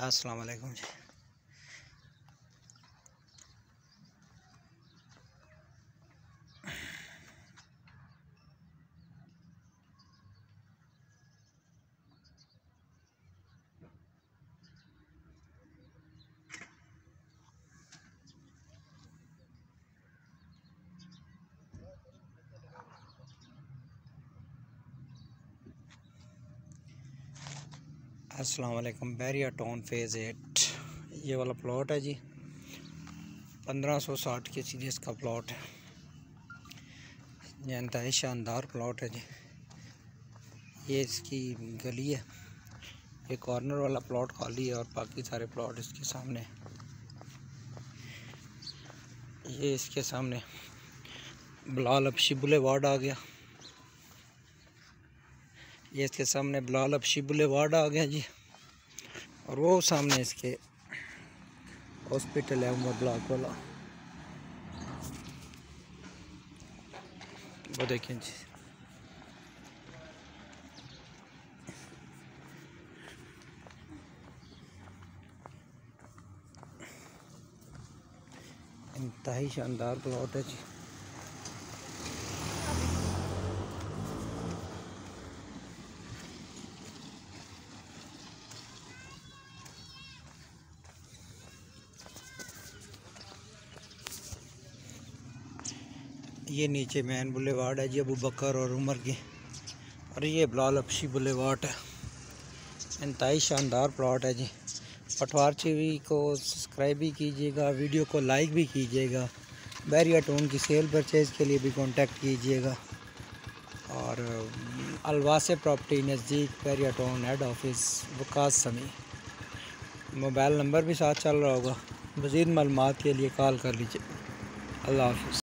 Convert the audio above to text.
अस्सलाम वालेकुम जी। अस्सलाम वालेकुम। बैरिया टाउन फेज़ 8 ये वाला प्लॉट है जी। 1560 के सीरीज़ का प्लॉट है। ये इंतहाई शानदार प्लॉट है जी। ये इसकी गली है। ये कॉर्नर वाला प्लॉट खाली है और बाकी सारे प्लॉट इसके सामने। ये इसके सामने बिलाल हबशी बुलेवार्ड आ गया। ये इसके सामने बिलाल हबशी बुलेवार्ड आ गया जी। और वो सामने इसके हॉस्पिटल है उमर ब्लॉक वाला, वो देखें जी। इंतहाई शानदार प्लॉट है जी। ये नीचे मैन बुलेवार्ड है जी, अबू बकर और उमर की। और ये बिलाल हबशी बुलेवार्ड है। इंतहाई शानदार प्लॉट है जी। पटवार टीवी को सब्सक्राइब भी कीजिएगा, वीडियो को लाइक भी कीजिएगा। बैरिया टाउन की सेल परचेज़ के लिए भी कांटेक्ट कीजिएगा। और अलवासे प्रॉपर्टी नज़दीक Bairia town head office Waqas Sami. Mobile number भी साथ चल रहा होगा। मज़ीद मालूमात के लिए कॉल कर लीजिए। अल्लाह हाफ़िज़।